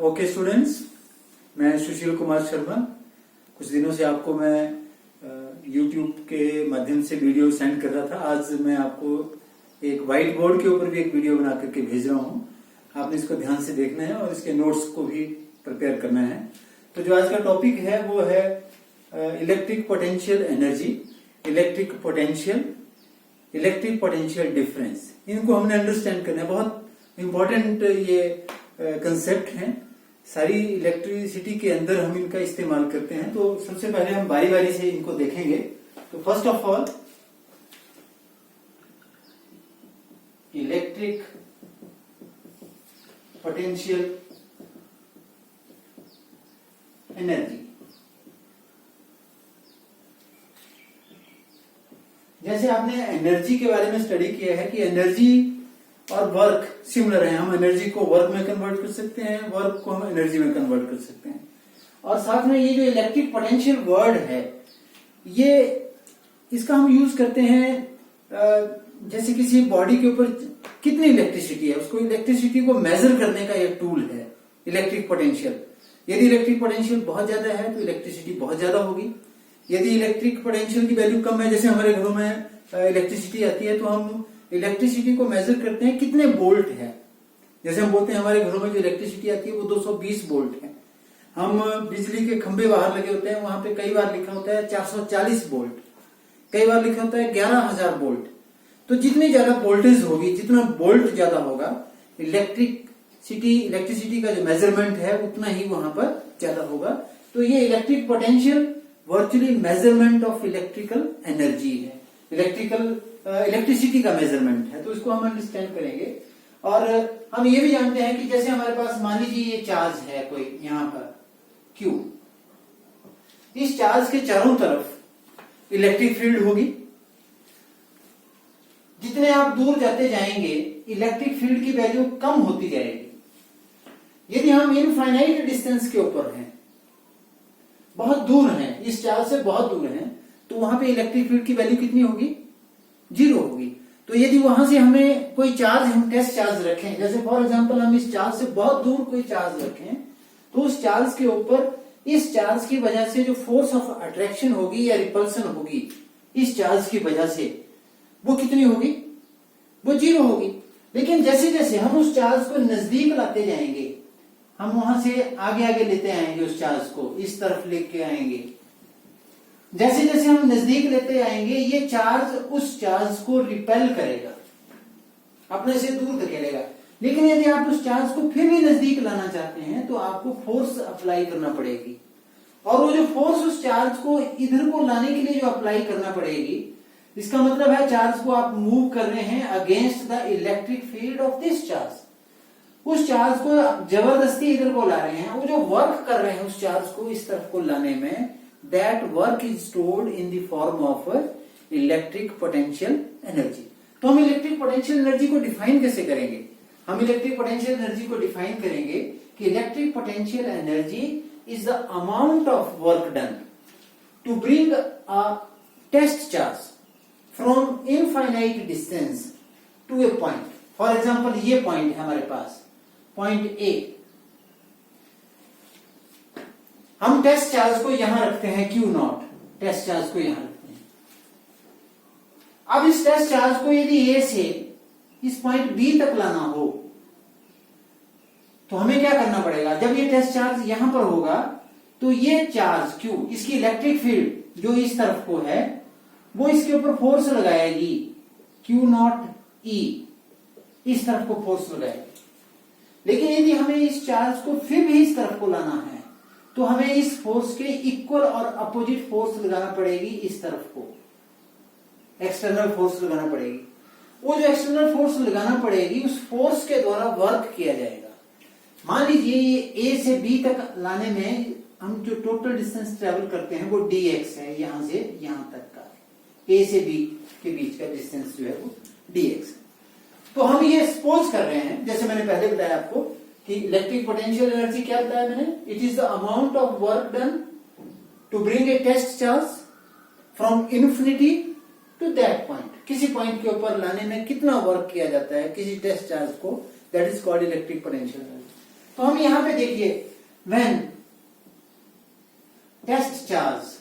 Okay students, मैं सुशील कुमार शर्मा। कुछ दिनों से आपको मैं यूट्यूब के माध्यम से वीडियो सेंड कर रहा था। आज मैं आपको एक व्हाइट बोर्ड के ऊपर भी एक वीडियो बना करके भेज रहा हूँ। आपने इसको ध्यान से देखना है और इसके नोट्स को भी प्रिपेयर करना है। तो जो आज का टॉपिक है वो है electric potential energy, electric potential difference. इनको हमने अंडरस्टैंड करना है। बहुत इंपॉर्टेंट ये कंसेप्ट हैं। सारी इलेक्ट्रिसिटी के अंदर हम इनका इस्तेमाल करते हैं। तो सबसे पहले हम बारी बारी से इनको देखेंगे। तो first of all electric potential energy. जैसे आपने एनर्जी के बारे में स्टडी किया है कि एनर्जी और वर्क सिमिलर है। हम एनर्जी को वर्क में कन्वर्ट कर सकते हैं, वर्क को हम एनर्जी में कन्वर्ट कर सकते हैं। और साथ में ये जो इलेक्ट्रिक पोटेंशियल वर्ड है, ये इसका हम यूज करते हैं जैसे किसी बॉडी के ऊपर कितनी इलेक्ट्रिसिटी है, उसको इलेक्ट्रिसिटी को मेजर करने का एक टूल है इलेक्ट्रिक पोटेंशियल। यदि इलेक्ट्रिक पोटेंशियल बहुत ज्यादा है तो इलेक्ट्रिसिटी बहुत ज्यादा होगी। यदि इलेक्ट्रिक पोटेंशियल की वैल्यू कम है, जैसे हमारे घरों में इलेक्ट्रिसिटी आती है, तो हम इलेक्ट्रिसिटी को मेजर करते हैं कितने वोल्ट है। जैसे हम बोलते हैं हमारे घरों में जो इलेक्ट्रिसिटी आती है वो 220 वोल्ट है। हम बिजली के खंभे बाहर लगे होते हैं, वहां पे कई बार लिखा होता है 440 वोल्ट, कई बार लिखा होता है 11,000 वोल्ट। तो जितनी ज्यादा वोल्टेज होगी, जितना वोल्ट ज्यादा होगा, इलेक्ट्रिसिटी का जो मेजरमेंट है उतना ही वहां पर ज्यादा होगा। तो ये electric potential virtually measurement of electrical energy है, इलेक्ट्रिसिटी का मेजरमेंट है। तो इसको हम अंडरस्टैंड करेंगे। और हम ये भी जानते हैं कि जैसे हमारे पास मान लीजिए ये चार्ज है कोई यहां पर Q, इस चार्ज के चारों तरफ इलेक्ट्रिक फील्ड होगी। जितने आप दूर जाते जाएंगे इलेक्ट्रिक फील्ड की वैल्यू कम होती जाएगी। यदि हम इनफाइनाइट डिस्टेंस के ऊपर हैं, बहुत दूर हैं, इस चार्ज से बहुत दूर हैं, तो वहां पे इलेक्ट्रिक फील्ड की वैल्यू कितनी होगी? 0 होगी। तो यदि वहां से हमें कोई चार्ज, हम टेस्ट चार्ज रखें, जैसे फॉर एग्जांपल हम इस चार्ज से बहुत दूर कोई चार्ज रखें, तो उस चार्ज के ऊपर इस चार्ज की वजह से जो फोर्स ऑफ अट्रैक्शन होगी या रिपल्सन होगी इस चार्ज की वजह से, वो कितनी होगी? वो 0 होगी। लेकिन जैसे जैसे हम उस चार्ज को नजदीक लाते जाएंगे, हम वहां से आगे आगे लेते आएंगे, उस चार्ज को इस तरफ लेके आएंगे, जैसे जैसे हम नजदीक लेते आएंगे ये चार्ज उस चार्ज को रिपेल करेगा, अपने से दूर धकेलेगा। लेकिन यदि आप उस चार्ज को फिर भी नजदीक लाना चाहते हैं तो आपको फोर्स अप्लाई करना पड़ेगी। और वो जो फोर्स उस चार्ज को इधर को लाने के लिए जो अप्लाई करना पड़ेगी, इसका मतलब है चार्ज को आप मूव कर रहे हैं against the electric field of this charge. उस चार्ज को जबरदस्ती इधर को ला रहे हैं। वो जो वर्क कर रहे हैं उस चार्ज को इस तरफ को लाने में, that work is stored in the form of electric potential energy. तो हम इलेक्ट्रिक पोटेंशियल एनर्जी को डिफाइन कैसे करेंगे? हम इलेक्ट्रिक पोटेंशियल एनर्जी को डिफाइन करेंगे कि electric potential energy is the amount of work done to bring a test charge from infinite distance to a point. For example ये पॉइंट है हमारे पास, पॉइंट ए। हम टेस्ट चार्ज को यहां रखते हैं Q0, टेस्ट चार्ज को यहां रखते हैं। अब इस टेस्ट चार्ज को यदि A से इस पॉइंट B तक लाना हो तो हमें क्या करना पड़ेगा? जब ये टेस्ट चार्ज यहां पर होगा तो ये चार्ज Q, इसकी इलेक्ट्रिक फील्ड जो इस तरफ को है, वो इसके ऊपर फोर्स लगाएगी Q0E, इस तरफ को फोर्स लगाएगी। लेकिन यदि हमें इस चार्ज को फिर भी इस तरफ को लाना है तो हमें इस फोर्स के इक्वल और अपोजिट फोर्स लगाना पड़ेगी, इस तरफ को एक्सटर्नल फोर्स लगाना पड़ेगी। वो जो एक्सटर्नल फोर्स लगाना पड़ेगी उस फोर्स के द्वारा वर्क किया जाएगा। मान लीजिए ये A से B तक लाने में हम जो टोटल डिस्टेंस ट्रेवल करते हैं वो dx है, यहां से यहां तक का A से B के बीच का डिस्टेंस जो है वो dx है। तो हम ये सपोज कर रहे हैं, जैसे मैंने पहले बताया आपको कि इलेक्ट्रिक पोटेंशियल एनर्जी क्या बताया मैंने? It is the amount of work done to bring a test charge from infinity to that point. किसी पॉइंट के ऊपर लाने में कितना वर्क किया जाता है किसी टेस्ट चार्ज को, that is called electric potential energy. तो हम यहां पे देखिए, when test charge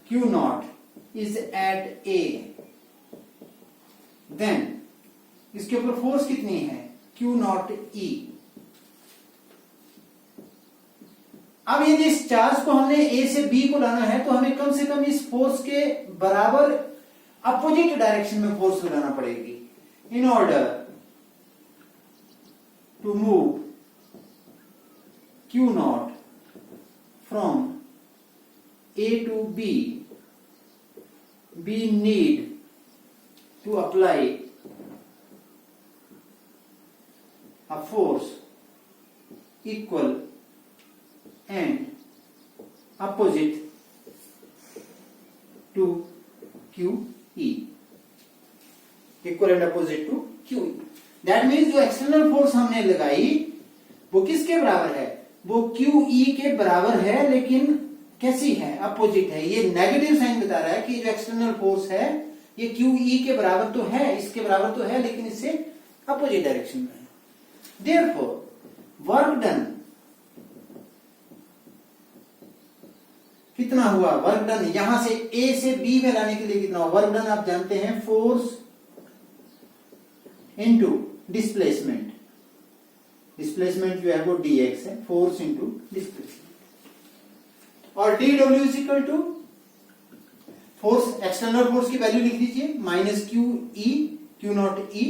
Q naught is at A, then इसके ऊपर फोर्स कितनी है, Q नॉट E। अब यदि इस चार्ज को हमने A से B को लाना है तो हमें कम से कम इस फोर्स के बराबर अपोजिट डायरेक्शन में फोर्स लगाना पड़ेगी। In order to move Q naught from A to B, we need to apply a force equal and opposite to QE, equal and opposite to QE। That means जो external force हमने लगाई वो किसके बराबर है, वो QE के बराबर है, लेकिन कैसी है, अपोजिट है। ये नेगेटिव साइन बता रहा है कि जो एक्सटर्नल फोर्स है ये QE के बराबर तो है, इसके बराबर तो है, लेकिन इससे अपोजिट डायरेक्शन में है। देयरफॉर वर्क डन कितना हुआ, वर्क डन यहां से A से B में लाने के लिए कितना हुआ, वर्क डन आप जानते हैं फोर्स इनटू डिस्प्लेसमेंट, डिस्प्लेसमेंट जो है वो dx है, फोर्स इनटू डिस्प्लेसमेंट। और dw is equal to force, external force की वैल्यू लिख दीजिए, minus Q naught E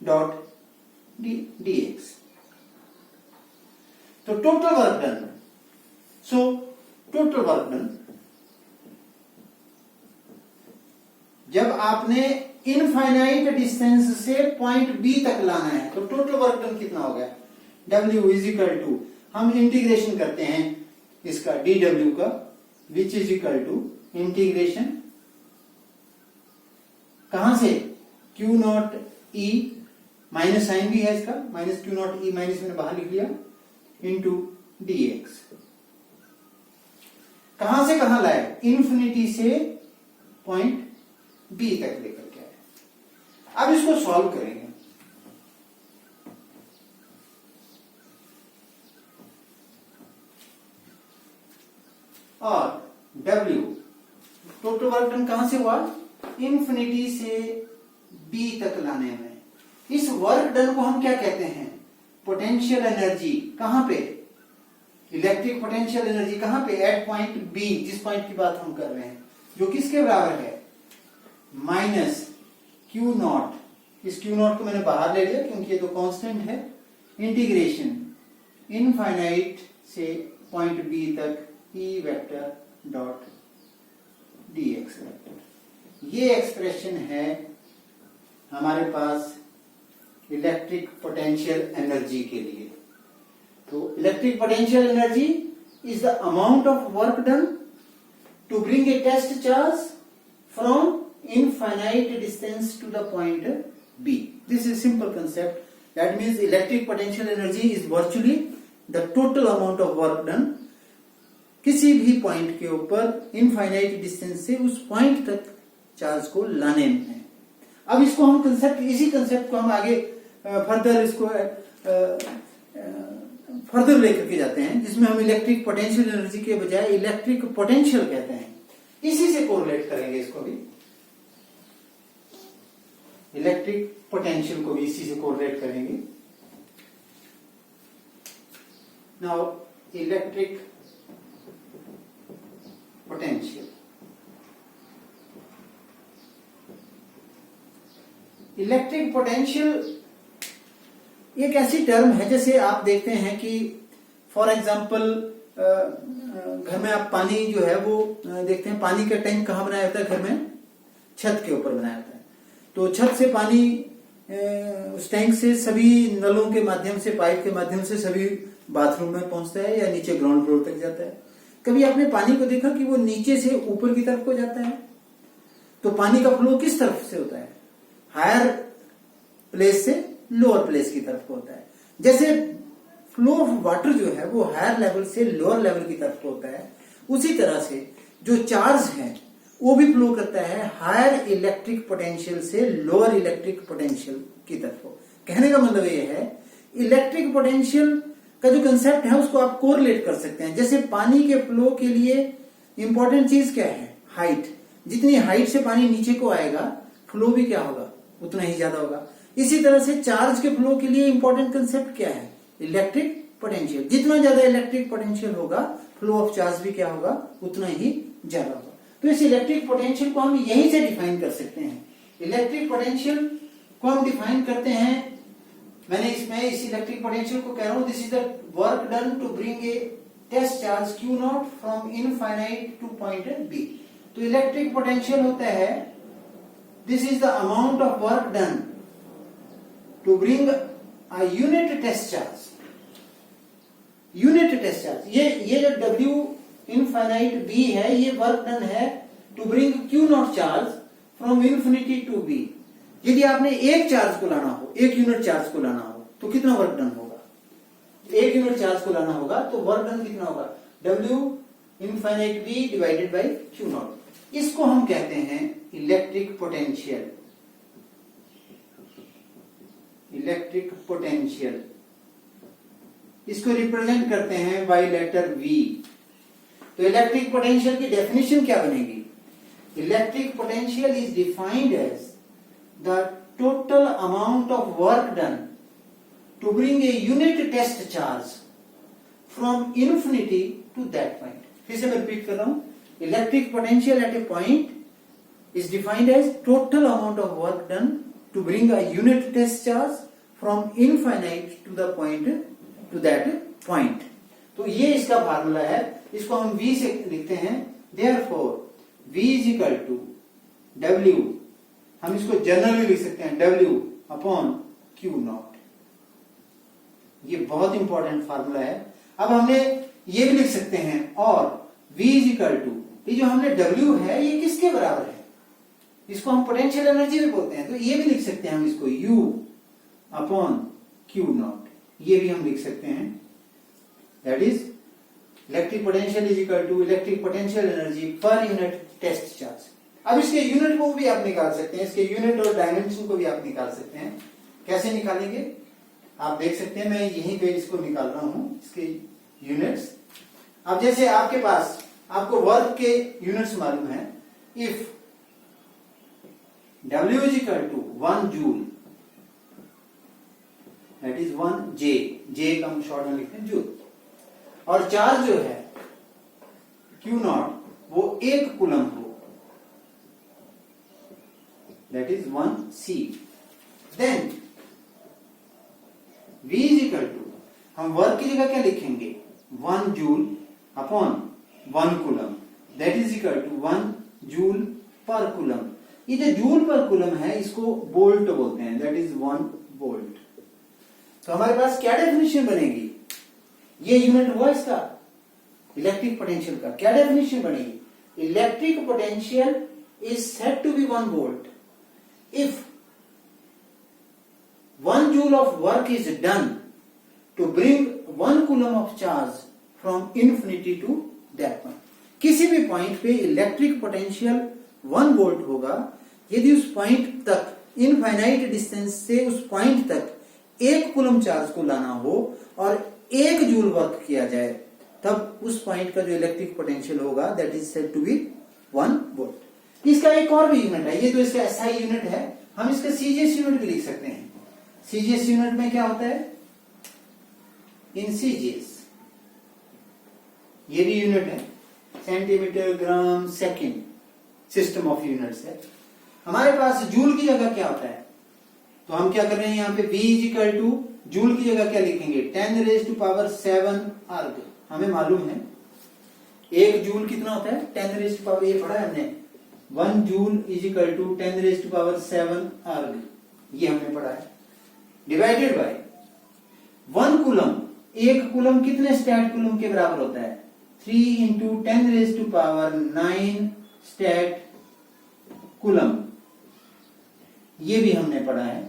dot dx। तो total work done, so total work done, जब आपने इनफाइनाइट डिस्टेंस से पॉइंट B तक लाना है तो टोटल वर्क डन कितना हो गया, W इज इक्वल टू, हम इंटीग्रेशन करते हैं इसका dw का, which is equal to integration कहां से, Q naught E, minus sign भी है इसका, minus Q naught E, minus मैंने बाहर लिख लिया, इंटू dx। कहां से कहां लाए, इन्फिनिटी से पॉइंट B तक लेकर के आए। अब इसको सॉल्व करेंगे। और W टोटल वर्क डन कहां से हुआ, इन्फिनिटी से B तक लाने में। इस वर्क डन को हम क्या कहते हैं, पोटेंशियल एनर्जी। कहां पे, इलेक्ट्रिक पोटेंशियल एनर्जी कहां पे, एट पॉइंट B, जिस पॉइंट की बात हम कर रहे हैं, जो किसके बराबर है, माइनस Q नॉट। इस Q नॉट को मैंने बाहर ले लिया क्योंकि ये तो कांस्टेंट है, इंटीग्रेशन इनफाइनाइट से पॉइंट B तक E vector dot dx vector. ये एक्सप्रेशन है हमारे पास इलेक्ट्रिक पोटेंशियल एनर्जी के लिए। तो electric potential energy is the amount of work done to bring a test charge from infinite distance to the point B। This is simple concept. That means electric potential energy is virtually the total amount of work done किसी भी point के ऊपर infinite distance से उस point तक charge को लाने में है। अब इसको हम कंसेप्ट, इसी कंसेप्ट को हम आगे फर्दर इसको फर्दर लेकर के जाते हैं, जिसमें हम इलेक्ट्रिक पोटेंशियल एनर्जी के बजाय इलेक्ट्रिक पोटेंशियल कहते हैं। इसी से कोरिलेट करेंगे इसको भी, इलेक्ट्रिक पोटेंशियल को भी इसी से कोरिलेट करेंगे। Now electric potential, electric potential एक ऐसी टर्म है, जैसे आप देखते हैं कि फॉर एग्जांपल घर में आप पानी जो है वो देखते हैं, पानी का टैंक कहाँ बनाया होता है, घर में छत के ऊपर बनाया होता है। तो छत से पानी उस टैंक से सभी नलों के माध्यम से, पाइप के माध्यम से सभी बाथरूम में पहुंचता है या नीचे ग्राउंड फ्लोर तक जाता है। कभी आपने पानी को देखा कि वो नीचे से ऊपर की तरफ को जाता है? तो पानी का फ्लो किस तरफ से होता है, हायर प्लेस से लोअर प्लेस की तरफ को होता है। जैसे फ्लो ऑफ वाटर जो है वो हायर लेवल से लोअर लेवल की तरफ को होता है, उसी तरह से जो चार्ज है वो भी फ्लो करता है हायर इलेक्ट्रिक पोटेंशियल से लोअर इलेक्ट्रिक पोटेंशियल की तरफ को। कहने का मतलब ये है इलेक्ट्रिक पोटेंशियल का जो कंसेप्ट है उसको आप कोरिलेट कर सकते हैं। जैसे पानी के फ्लो के लिए इंपॉर्टेंट चीज क्या है? हाइट। जितनी हाइट से पानी नीचे को आएगा फ्लो भी क्या होगा? उतना ही ज्यादा होगा। इसी तरह से चार्ज के फ्लो के लिए इंपॉर्टेंट कंसेप्ट क्या है? Electric potential. जितना ज्यादा इलेक्ट्रिक पोटेंशियल होगा फ्लो ऑफ चार्ज भी क्या होगा? उतना ही ज्यादा होगा। तो इस इलेक्ट्रिक पोटेंशियल को हम यहीं से डिफाइन कर सकते हैं। इलेक्ट्रिक पोटेंशियल को हम डिफाइन करते हैं, मैंने इसमें इस इलेक्ट्रिक पोटेंशियल को कह रहा हूं, this is the work done to bring a test charge Q naught from infinite to point B। तो इलेक्ट्रिक पोटेंशियल होता है this is the amount of work done to bring a unit test charge. Unit test charge ये जो W infinite B है, ये work done है to bring Q naught charge from infinity to B। यदि आपने एक चार्ज को लाना हो, एक यूनिट चार्ज को लाना हो, तो कितना वर्क डन होगा? एक यूनिट चार्ज को लाना होगा तो वर्क डन कितना होगा? W infinite B divided by Q naught. इसको हम कहते हैं इलेक्ट्रिक पोटेंशियल। इलेक्ट्रिक पोटेंशियल इसको रिप्रेजेंट करते हैं बाई लेटर V। तो इलेक्ट्रिक पोटेंशियल की डेफिनेशन क्या बनेगी? Electric potential is defined as the total amount of work done to bring a unit test charge from infinity to that point। फिर से मैं रिपीट कर रहा हूं, electric potential at a point is defined as total amount of work done to bring a unit test charge from infinite to the point to that point. तो ये इसका formula है, इसको हम V से लिखते हैं। Therefore V is equal to W, हम इसको जनरली लिख सकते हैं W अपॉन Q नॉट। ये बहुत इंपॉर्टेंट फार्मूला है। अब हमने ये भी लिख सकते हैं और V इज इक्वल टू, ये जो हमने W है ये किसके बराबर है? इसको हम पोटेंशियल एनर्जी भी बोलते हैं। तो ये भी लिख सकते हैं हम इसको U अपॉन Q नॉट, ये भी हम लिख सकते हैं। That is electric potential is equal to electric potential energy per unit test charge. अब इसके यूनिट को भी आप निकाल सकते हैं, इसके यूनिट और डायमेंशन को भी आप निकाल सकते हैं। कैसे निकालेंगे आप देख सकते हैं, मैं यहीं पे इसको निकाल रहा हूं, इसके यूनिट्स। अब जैसे आपके पास आपको वर्क के यूनिट्स मालूम है, if W is equal to 1 joule, that is 1 J का हम शॉर्ट में लिखते हैं जूल, और चार्ज जो है Q नॉट वो 1 कूलम हो, that is 1 C, then V is equal to, हम वर्क की जगह क्या लिखेंगे? 1 joule upon 1 coulomb, that is equal to 1 joule पर कूलम। ये जो जूल पर कूलम है इसको बोल्ट बोलते हैं, that is 1 वोल्ट। तो हमारे पास क्या डेफिनेशन बनेगी? ये यूनिट हुआ इसका इलेक्ट्रिक पोटेंशियल का। क्या डेफिनेशन बनेगी? Electric potential is said to be 1 volt if 1 joule of work is done to bring 1 coulomb of charge from infinity to that point। किसी भी पॉइंट पे इलेक्ट्रिक पोटेंशियल 1 वोल्ट होगा यदि उस पॉइंट तक इनफाइनाइट डिस्टेंस से उस पॉइंट तक 1 कूलम चार्ज को लाना हो और 1 जूल वर्क किया जाए, तब उस पॉइंट का जो इलेक्ट्रिक पोटेंशियल होगा that is said to be 1 volt. इसका एक और भी यूनिट है, ये तो इसका SI यूनिट है, हम इसका CGS यूनिट भी लिख सकते हैं। CGS यूनिट में क्या होता है? इन CGS ये भी यूनिट है, centimetre gram second, system of units है। हमारे पास जूल की जगह क्या होता है? तो हम क्या कर रहे हैं यहाँ पे V is equal two joule की जगह क्या लिखेंगे? 10⁻⁷ अर्ग। हमें मालूम है 1 जूल कितना होता है? 10⁻, ये पढ़ा है हमने, 1 जूल इज इक्वल टू 10⁻⁷ अर्ग, ये हमने पढ़ा है, डिवाइडेड बाय 1 कूलम। 1 कूलम कितने स्टैट कूलम के बराबर होता है? 3 × 10⁹ स्टैट कूलम, ये भी हमने पढ़ा है।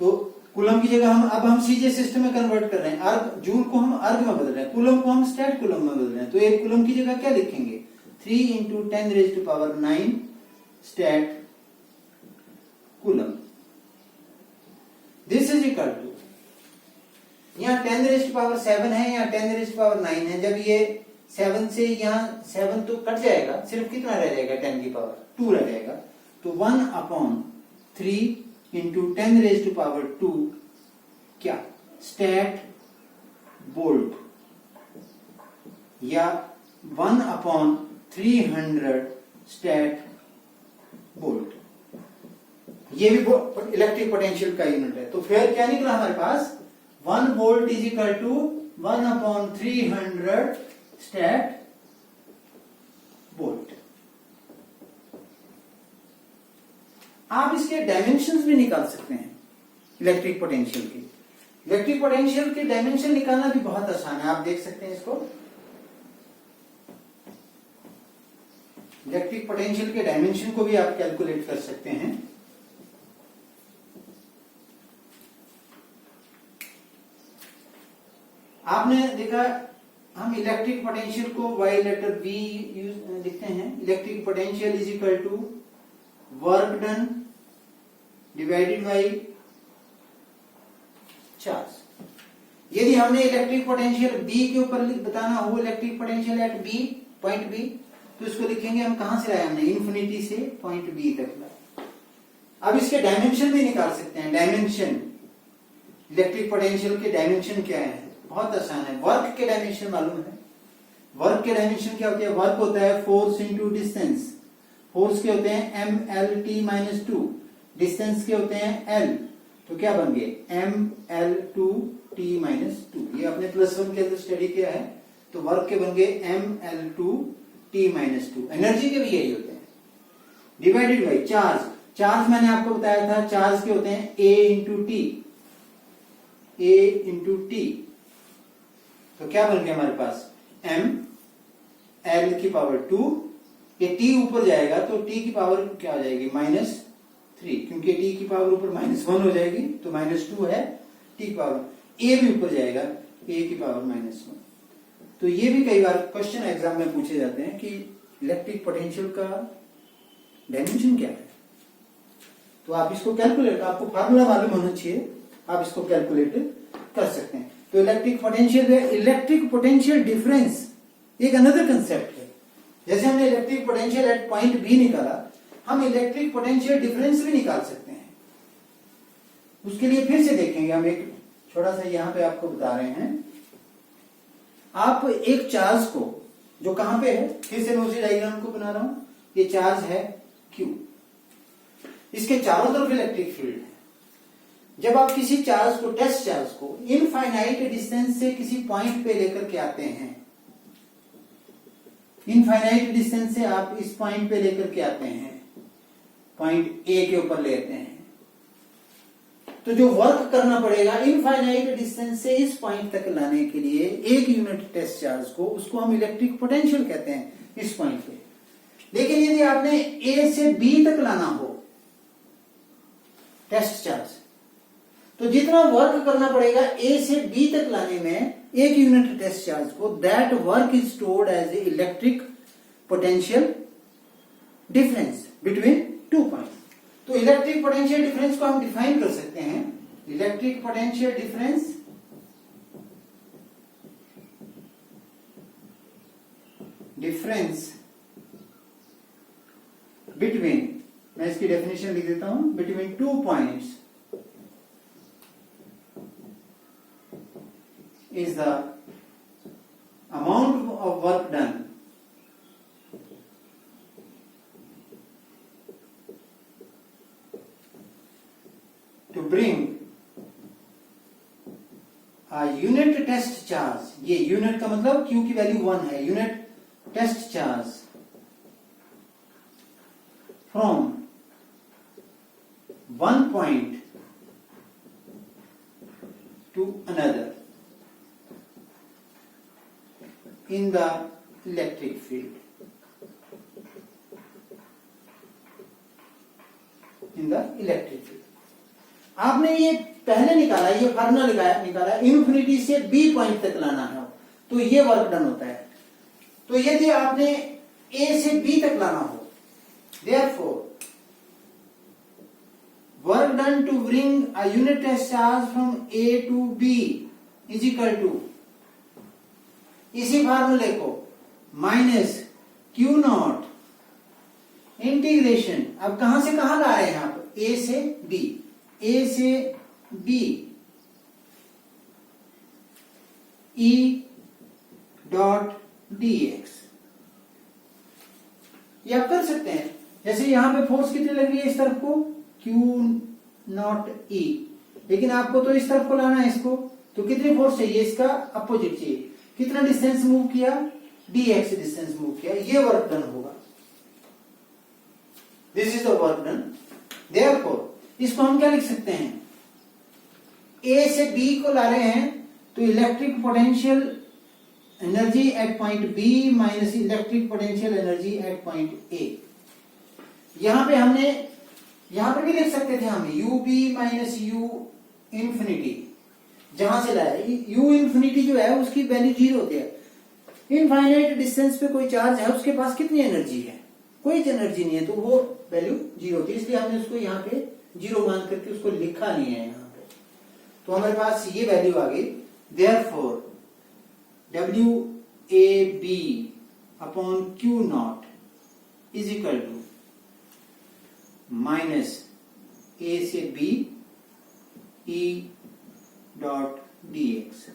तो कूलम की जगह हम अब सीजे सिस्टम में कन्वर्ट कर रहे हैं, अर्ग, जूल को हम अर्ग में बदल रहे हैं, कूलम को हम स्टैट कूलम में बदल रहे हैं। तो 1 कूलम की जगह क्या लिखेंगे? 3 × 10⁹ stat coulomb. This is equal to, यहाँ 10⁻⁷ है, यहाँ 10�9 है। जब ये 7 से यहाँ 7 तो कट जाएगा, सिर्फ कितना रह जाएगा, 10⁻2 रह जाएगा। तो 1/3 इंटू 10⁻2 क्या, स्टैट बोल्ट, या 1/300 स्टैट बोल्ट। ये भी इलेक्ट्रिक पोटेंशियल का यूनिट है। तो फिर क्या निकला हमारे पास, 1 volt is equal to 1/300 stat volt. आप इसके डायमेंशंस भी निकाल सकते हैं इलेक्ट्रिक पोटेंशियल के। इलेक्ट्रिक पोटेंशियल के डायमेंशन निकालना भी बहुत आसान है, आप देख सकते हैं इसको। इलेक्ट्रिक पोटेंशियल के डायमेंशन को भी आप कैलकुलेट कर सकते हैं। आपने देखा, हम इलेक्ट्रिक पोटेंशियल को वाई लेटर वी यूज लिखते हैं। Electric potential is equal to work done divided by charge. यदि हमने इलेक्ट्रिक पोटेंशियल बी के ऊपर बताना हो, electric potential at B, point B, तो इसको लिखेंगे हम, कहां से लाए हमने, इन्फिनिटी से पॉइंट बी तक लाए। अब इसके डायमेंशन भी निकाल सकते हैं। डायमेंशन, इलेक्ट्रिक पोटेंशियल के डायमेंशन क्या है, बहुत आसान है। वर्क के डायमेंशन मालूम है। वर्क के डायमेंशन क्या होते हैं, वर्क होता है फोर्स इंटू डिस्टेंस। फोर्स के होते हैं mLT-2, डिस्टेंस के होते हैं L, तो क्या बन गए, mL2T-2। ये आपने +1 के अंदर स्टडी किया है। तो वर्क के बन गए mL2T-2। एनर्जी के भी यही होते हैं। डिवाइडेड बाई चार्ज, चार्ज मैंने आपको बताया था, चार्ज के होते हैं A इंटू टी। तो क्या बन गया हमारे पास, mL2। ये t ऊपर जाएगा तो t की पावर क्या हो जाएगी, -3, क्योंकि t की पावर ऊपर -1 हो जाएगी, तो -2 है t की पावर। a भी ऊपर जाएगा, a की पावर -1। तो ये भी कई बार क्वेश्चन एग्जाम में पूछे जाते हैं कि इलेक्ट्रिक पोटेंशियल का डायमेंशन क्या है। तो आप इसको कैलकुलेट, आपको फार्मूला मालूम होना चाहिए, आप इसको कैलकुलेट कर सकते हैं। तो इलेक्ट्रिक पोटेंशियल डिफरेंस एक अनदर कंसेप्ट है। जैसे हमने electric potential at point B निकाला, हम इलेक्ट्रिक पोटेंशियल डिफरेंस भी निकाल सकते हैं। उसके लिए फिर से देखेंगे, हम एक छोटा सा यहां पे आपको बता रहे हैं। आप एक चार्ज को, जो कहां पे है, फिर से मैं उसी डायग्राम को बना रहा हूं। ये चार्ज है Q, इसके चारों तरफ इलेक्ट्रिक फील्ड है। जब आप किसी चार्ज को, टेस्ट चार्ज को, इनफाइनाइट डिस्टेंस से किसी पॉइंट पे लेकर के आते हैं, इनफाइनाइट डिस्टेंस से आप इस पॉइंट पे लेकर के आते हैं, पॉइंट ए के ऊपर लेते हैं, तो जो वर्क करना पड़ेगा इनफाइनाइट डिस्टेंस से इस पॉइंट तक लाने के लिए, एक यूनिट टेस्ट चार्ज को, उसको हम इलेक्ट्रिक पोटेंशियल कहते हैं इस पॉइंट पे। लेकिन यदि आपने ए से बी तक लाना हो टेस्ट चार्ज, तो जितना वर्क करना पड़ेगा ए से बी तक लाने में एक यूनिट टेस्ट चार्ज को, that work is stored as a electric potential difference between 2 point. तो इलेक्ट्रिक पोटेंशियल डिफरेंस को हम डिफाइन कर सकते हैं। इलेक्ट्रिक पोटेंशियल डिफरेंस बिटवीन, मैं इसकी डेफिनेशन लिख देता हूं, between 2 points is the amount of work done to bring a unit test charge। ये यूनिट का मतलब Q की वैल्यू 1 है, unit test charge from one point to another in the electric field, in the electric field। आपने ये पहले निकाला, ये फार्मूला निकाला, इन्फिनिटी से बी पॉइंट तक लाना है, तो ये वर्क डन होता है। तो यदि आपने ए से बी तक लाना हो, therefore work done to bring a unit test charge from A to B is equal to, इसी फार्मूले को माइनस क्यू नॉट इंटीग्रेशन, अब कहां से कहां ला रहे हैं आप, ए से बी, ए से B E dot D X. ये आप कर सकते हैं, जैसे यहां पे फोर्स कितनी लग रही है इस तरफ को, क्यू नॉट ई, लेकिन आपको तो इस तरफ को लाना है इसको, तो कितनी फोर्स चाहिए, इसका अपोजिट चाहिए, कितना डिस्टेंस मूव किया, डी एक्स डिस्टेंस मूव किया, ये वर्क डन होगा। This is the work done. Therefore इसको हम क्या लिख सकते हैं, ए से बी को ला रहे हैं तो electric potential energy at point B minus electric potential energy at point A. यहां पे हमने, यहां पर भी लिख सकते थे हम U B minus U infinity, जहां से लाया यू इंफिनिटी जो है उसकी वैल्यू 0 होती है। इनफाइनाइट डिस्टेंस पे कोई चार्ज है, उसके पास कितनी एनर्जी है, कोई एनर्जी नहीं है, तो वो वैल्यू 0 होती है, इसलिए हमने उसको यहाँ पे 0 मान करके उसको लिखा नहीं है यहाँ पे। तो हमारे पास ये वैल्यू आ गई। Therefore W A B upon Q naught is equal to minus A से B E dot D X.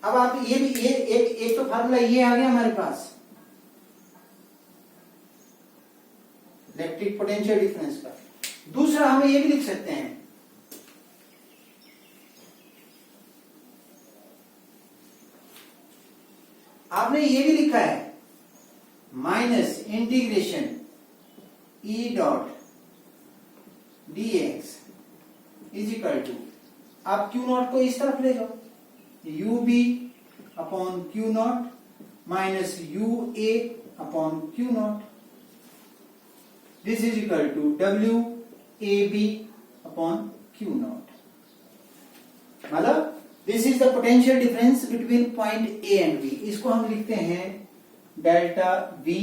अब आप ये भी एक तो फार्मूला ये आ गया हमारे पास इलेक्ट्रिक पोटेंशियल डिफरेंस का। दूसरा हमें ये भी लिख सकते हैं, आपने ये भी लिखा है minus integration E dot D X is equal to, आप क्यू नॉट को इस तरफ ले जाओ, U B upon Q naught minus U A upon Q naught, this is equal to W A B upon Q naught. मतलब this is the potential difference between point A and B. इसको हम लिखते हैं delta V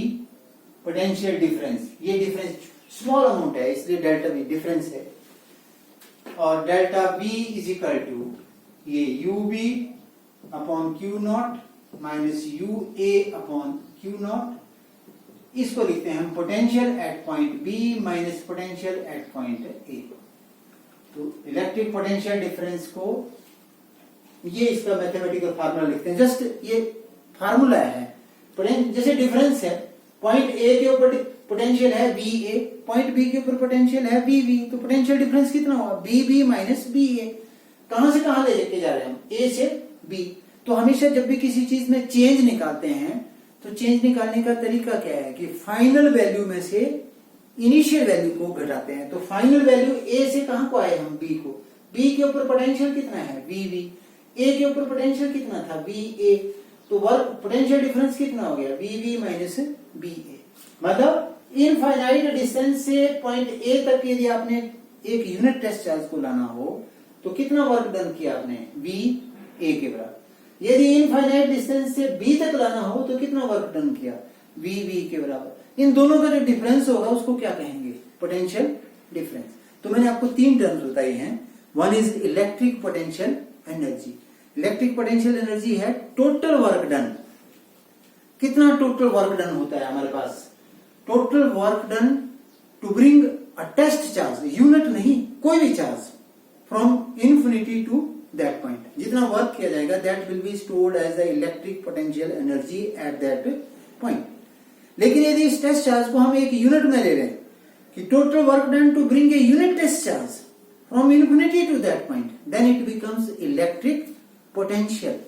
potential difference. ये difference small amount है इसलिए delta V difference है, और delta B is equal to ये U B upon Q naught minus U A upon Q naught. इसको लिखते हैं हम potential at point B minus potential at point A. तो इलेक्ट्रिक पोटेंशियल डिफरेंस को ये इसका मैथमेटिकल फार्मूला लिखते हैं, जस्ट ये फार्मूला है। जैसे डिफरेंस है, पॉइंट ए के ऊपर पोटेंशियल है बी ए, पॉइंट बी के ऊपर पोटेंशियल है बी बी, तो पोटेंशियल डिफरेंस कितना हुआ, बी बी माइनस बी ए। कहां से कहां ले जाके जा रहे हैं हम, ए से बी। तो हमेशा जब भी किसी चीज में चेंज निकालते हैं तो चेंज निकालने का तरीका क्या है कि फाइनल वैल्यू में से इनिशियल वैल्यू को घटाते हैं। तो फाइनल वैल्यू ए से कहां को आए हम, बी को, बी के ऊपर पोटेंशियल कितना है बी बी, ए के ऊपर पोटेंशियल कितना था बी ए, तो वर्क पोटेंशियल डिफरेंस कितना हो गया बी बी माइनस बी ए। मतलब इनफाइनाइट डिस्टेंस से पॉइंट ए तक यदि आपने एक यूनिट टेस्ट चार्ज को लाना हो तो कितना वर्क डन किया आपने, वी ए के बराबर। यदि इनफाइनाइट डिस्टेंस से बी तक लाना हो तो कितना वर्क डन किया, वी वी के बराबर। इन दोनों का जो डिफरेंस होगा उसको क्या कहेंगे, पोटेंशियल डिफरेंस। तो मैंने आपको 3 टर्म्स बताई हैं। One is electric potential energy. Electric potential energy है टोटल वर्क डन। कितना टोटल वर्क डन होता है हमारे पास, total work done to bring a test charge, unit नहीं कोई भी charge, from infinity to that point. जितना वर्क किया जाएगा that will be stored as the electric potential energy at that point. लेकिन यदि इस टेस्ट चार्ज को हम एक यूनिट में ले रहे हैं कि total work done to bring a unit test charge from infinity to that point, then it becomes electric potential.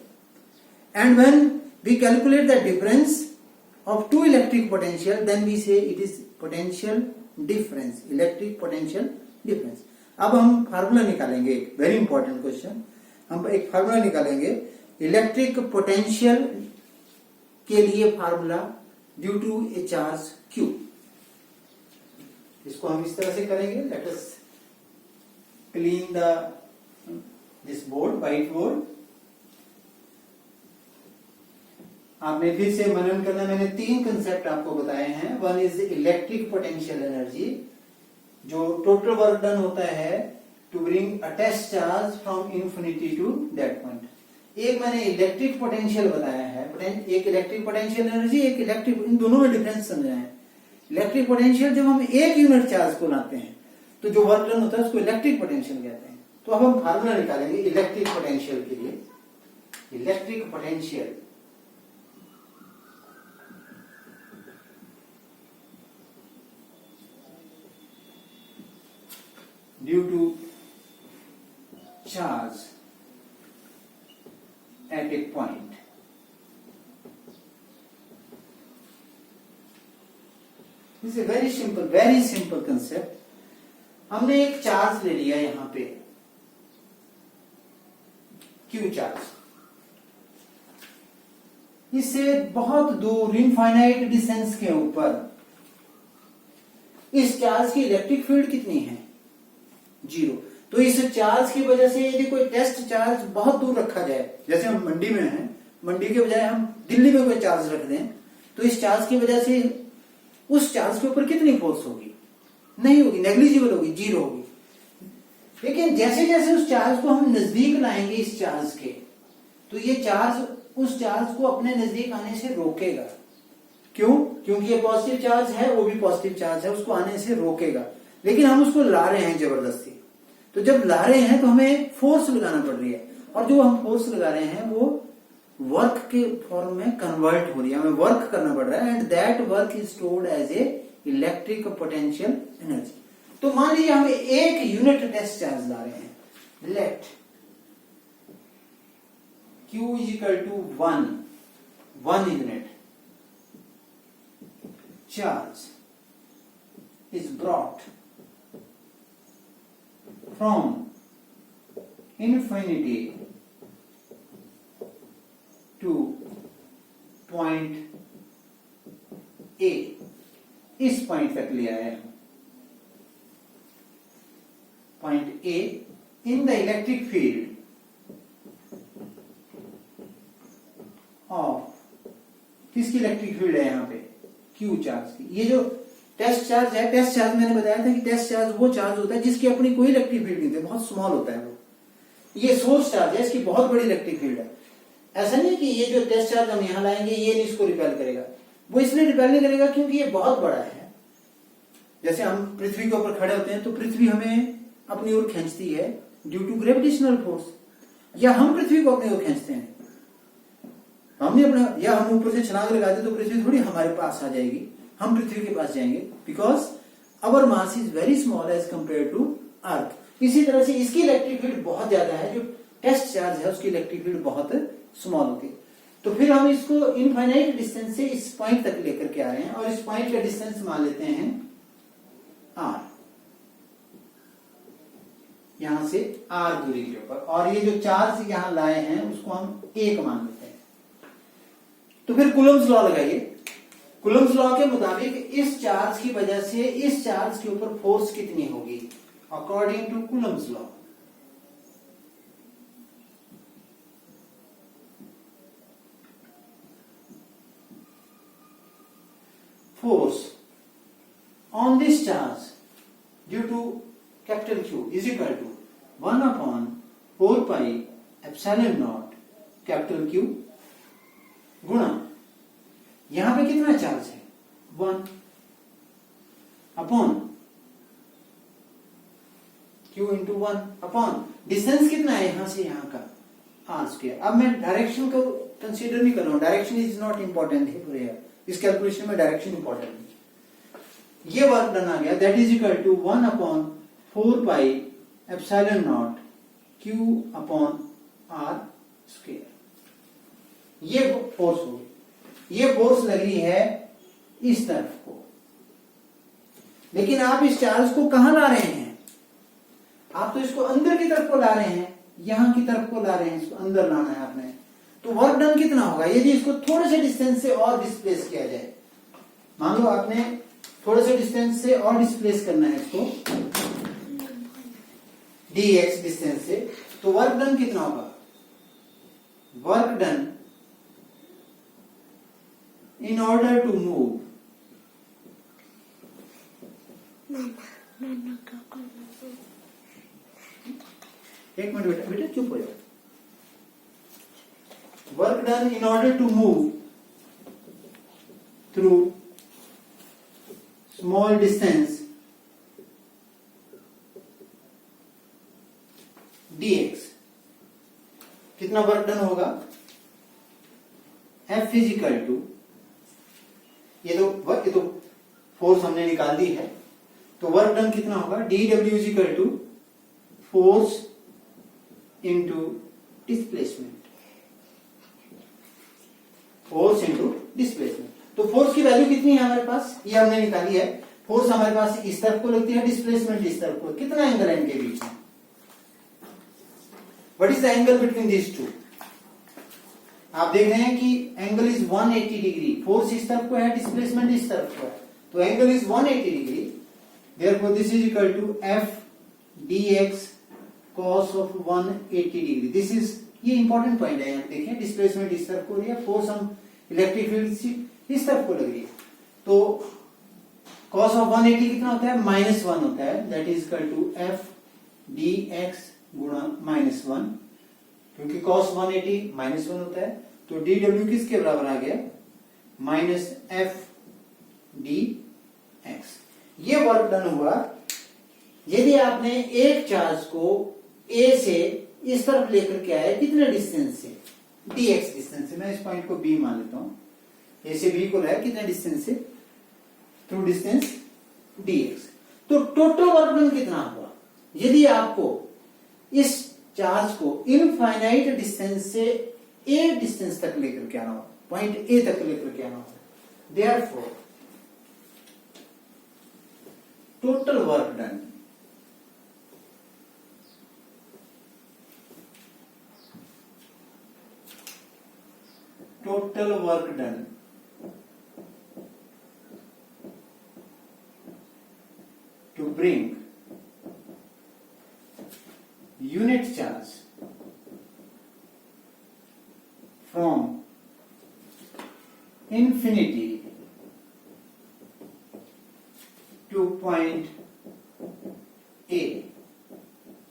And when we calculate the difference of two electric potential, then we say it is potential difference, electric potential difference. अब हम formula निकालेंगे, एक very important question. हम एक formula निकालेंगे electric potential के लिए, formula due to a charge Q। इसको हम इस तरह से करेंगे। Let us clean this board, white board. आपने फिर से मनन करना, मैंने 3 कंसेप्ट आपको बताए हैं। One is electric potential energy, जो टोटल वर्क डन होता है to bring a test charge from infinity to that point. एक मैंने इलेक्ट्रिक पोटेंशियल बताया है, एक इलेक्ट्रिक पोटेंशियल एनर्जी, एक इलेक्ट्रिक, इन दोनों में डिफरेंस समझाया है। इलेक्ट्रिक पोटेंशियल जब हम एक यूनिट चार्ज को लाते हैं तो जो वर्क डन होता है उसको इलेक्ट्रिक पोटेंशियल कहते हैं। तो अब हम फार्मूला निकालेंगे इलेक्ट्रिक पोटेंशियल के लिए। Electric potential due to charge at a point, this is very simple concept. हमने एक चार्ज ले लिया यहां पे, क्यू चार्ज, इससे बहुत दूर इनफाइनाइट डिस्टेंस के ऊपर इस चार्ज की इलेक्ट्रिक फील्ड कितनी है? 0। तो इस चार्ज की वजह से यदि कोई टेस्ट चार्ज बहुत दूर रखा जाए, जैसे हम मंडी में हैं, मंडी के बजाय हम दिल्ली में कोई चार्ज रख दें, तो इस चार्ज की वजह से उस चार्ज के ऊपर कितनी फोर्स होगी? नहीं होगी, नेग्लिजिबल होगी, 0 होगी। लेकिन जैसे जैसे उस चार्ज को हम नजदीक लाएंगे इस चार्ज के, तो ये चार्ज उस चार्ज को अपने नजदीक आने से रोकेगा। क्यों? क्योंकि ये पॉजिटिव चार्ज है, वो भी पॉजिटिव चार्ज है, उसको आने से रोकेगा। लेकिन हम उसको ला रहे हैं जबरदस्ती। तो जब ला रहे हैं तो हमें फोर्स लगाना पड़ रही है, और जो हम फोर्स लगा रहे हैं वो वर्क के फॉर्म में कन्वर्ट हो रही है, हमें वर्क करना पड़ रहा है, and that work is stored as a electric potential energy. तो मान लीजिए हम एक यूनिट टेस्ट चार्ज ला रहे हैं, late Q is equal to 1 unit charge is brought from infinity to point A, इस पॉइंट तक ले आया है, point A in the electric field of, किसकी इलेक्ट्रिक फील्ड है यहाँ पे? क्यू चार्ज की। ये जो टेस्ट चार्ज है, टेस्ट चार्ज मैंने बताया था कि टेस्ट चार्ज वो चार्ज होता है जिसकी अपनी कोई इलेक्ट्रिक फील्ड नहीं होती, बहुत स्मॉल होता है वो। ये सोर्स चार्ज है, इसकी बहुत बड़ी इलेक्ट्रिक फील्ड है। ऐसा नहीं कि ये जो टेस्ट चार्ज हम यहाँ लाएंगे ये नहीं इसको रिपेल करेगा, वो इसलिए रिपेल नहीं करेगा क्योंकि ये बहुत बड़ा है। जैसे हम पृथ्वी के ऊपर खड़े होते हैं तो पृथ्वी हमें अपनी ओर खींचती है ड्यू टू ग्रेविटेशनल फोर्स, या हम पृथ्वी को अपनी ओर खींचते हैं। हमने अपना, या हम ऊपर से छलांग लगाते तो पृथ्वी थोड़ी हमारे पास आ जाएगी, हम पृथ्वी के पास जाएंगे, because our mass is very small as compare to earth. इसी तरह से इसकी इलेक्ट्रिक फील्ड बहुत ज्यादा है, जो टेस्ट चार्ज है उसकी इलेक्ट्रिक फील्ड बहुत स्मॉल होती है। तो फिर हम इसको इनफाइनाइट डिस्टेंस से इस पॉइंट तक लेकर के आ रहे हैं, और इस पॉइंट का डिस्टेंस मान लेते हैं r, यहां से r दूरी के ऊपर, और ये जो चार्ज यहां लाए हैं उसको हम 1 मान लेते हैं। तो फिर कूलम्स लॉ लगाइए। कूलम्स लॉ के मुताबिक इस चार्ज की वजह से इस चार्ज के ऊपर फोर्स कितनी होगी? According to Coulomb's law, force on this charge due to capital Q is equal to 1 upon 4 pi epsilon naught capital Q गुणा, यहां पे कितना चार्ज है? 1 upon Q into 1 upon distance कितना है यहां से यहां का? r square. अब मैं डायरेक्शन को कंसीडर नहीं कर रहा हूं, डायरेक्शन इज नॉट इंपॉर्टेंट है, इस कैलकुलेशन में डायरेक्शन इंपॉर्टेंट है। ये वर्क डन आ गया, that is equal to 1 upon 4 pi epsilon naught Q upon r square. ये फोर्स होगी, ये फोर्स लग रही है इस तरफ को, लेकिन आप इस चार्ज को कहां ला रहे हैं? आप तो इसको अंदर की तरफ को ला रहे हैं, यहां की तरफ को ला रहे हैं, इसको अंदर लाना है आपने। तो वर्क डन कितना होगा यदि इसको थोड़े से डिस्टेंस से और डिस्प्लेस किया जाए? मान लो आपने थोड़े से डिस्टेंस से और डिस्प्लेस करना है इसको dx डिस्टेंस से, तो वर्क डन कितना होगा? Work done in order to move एक मिनट बेटा, बेटा चुप हो जाओ। Work done in order to move through small distance dx, कितना वर्क डन होगा? F फिजिकल टू, ये तो फोर्स हमने निकाल दी है, तो वर्क डन कितना होगा? dw is equal to force into displacement, force into displacement. तो फोर्स की वैल्यू कितनी है हमारे पास? ये हमने निकाली है। फोर्स हमारे पास इस तरफ को लगती है, डिस्प्लेसमेंट इस तरफ को। कितना एंगल है इनके बीच में? What is the angle between these two? आप देख रहे हैं कि एंगल इज 180 डिग्री। फोर्स इस तरफ को है, डिस्प्लेसमेंट इस तरफ को है, तो angle is 180 degree. Therefore this is equal to F dx cos of 180 degree. This is, ये इंपॉर्टेंट पॉइंट है। यहाँ देखिए, डिस्प्लेसमेंट इस तरफ को हो रही है, फोर्स हम इलेक्ट्रिक फील्ड इस तरफ को लग रही है, तो cos ऑफ 180 कितना होता है? -1 होता है। That is equal to F dx गुणा -1, क्योंकि cos 180 -1 होता है, तो dw किसके बराबर आ गया? -f dx। ये वर्क डन हुआ यदि आपने एक चार्ज को A से इस तरफ लेकर के आए, कितने डिस्टेंस से? dx डिस्टेंस से। मैं इस पॉइंट को B मान लेता हूं। A से B को लाया कितने डिस्टेंस से? Through distance dx। तो टोटल वर्क डन कितना हुआ? यदि आपको इस चार्ज को इनफाइनाइट डिस्टेंस से A डिस्टेंस तक लेकर के आना हो, पॉइंट A तक लेकर के आना हो, therefore total work done to bring unit charge from infinity to point A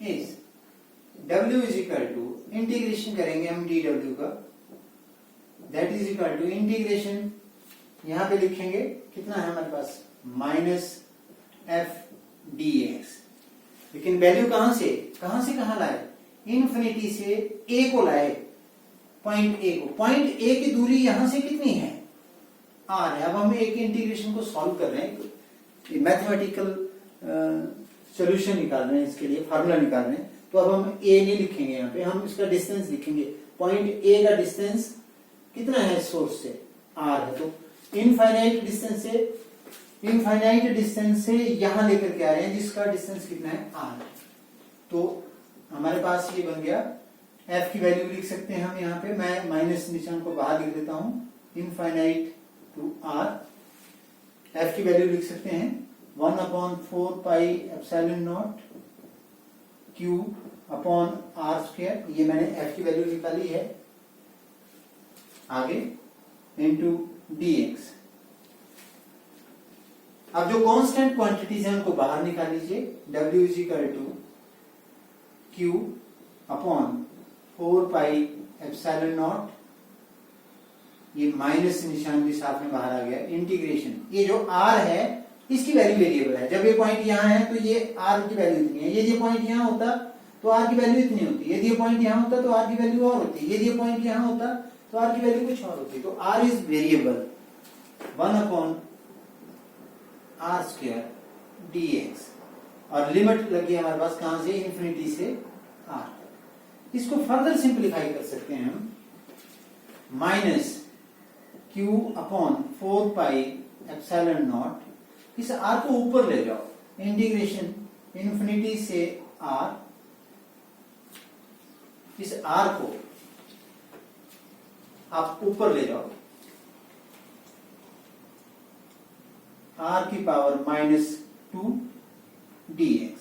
is W is equal to, integration करेंगे हम dw का, that is equal to integration, यहां पे लिखेंगे कितना है हमारे पास? -f dx। लेकिन वैल्यू कहां से कहां लाए? इन्फिनिटी से a को लाए, पॉइंट A को। पॉइंट A की दूरी यहां से कितनी है? r है। अब हम एक इंटीग्रेशन को सॉल्व कर रहे हैं, मैथमेटिकल सॉल्यूशन निकाल रहे हैं, इसके लिए फार्मूला निकाल रहे हैं। तो अब हम a नहीं लिखेंगे, यहाँ पे हम इसका डिस्टेंस लिखेंगे। पॉइंट A का डिस्टेंस कितना है सोर्स से? r है। तो इनफाइनाइट डिस्टेंस से यहां लेकर के आ रहे हैं, जिसका डिस्टेंस कितना है? r। तो हमारे पास ये बन गया, f की वैल्यू लिख सकते हैं हम यहाँ पे। मैं माइनस निशान को बाहर लिख देता हूं, इनफाइनाइट टू r। f की वैल्यू लिख सकते हैं 1/4 pi epsilon naught q upon r square. ये मैंने f की वैल्यू निकाली है। आगे इनटू dx। अब जो कांस्टेंट क्वांटिटीज हैं उनको बाहर निकाल लीजिए। w is equal to q upon 4 pi epsilon naught, ये माइनस निशान भी साथ में बाहर आ गया, इंटीग्रेशन। ये जो r है इसकी वैल्यू वेरिएबल है। जब ये पॉइंट यहां है तो ये r की वैल्यू इतनी है, यदि ये पॉइंट यहां होता तो r की वैल्यू इतनी होती, यदि ये पॉइंट यहां होता तो r की वैल्यू और होती, यदि ये पॉइंट यहां होता तो r की वैल्यू कुछ और होती। तो r is variable 1/r² dx, और लिमिट लगी हमारे पास कहां से? इन्फिनिटी से r। इसको फर्दर सिंप्लीफाई कर सकते हैं हम, -q upon 4 pi epsilon not. इस r को ऊपर ले जाओ, इंटीग्रेशन इन्फिनिटी से r। इस r को आप ऊपर ले जाओ, r की पावर -2 dx,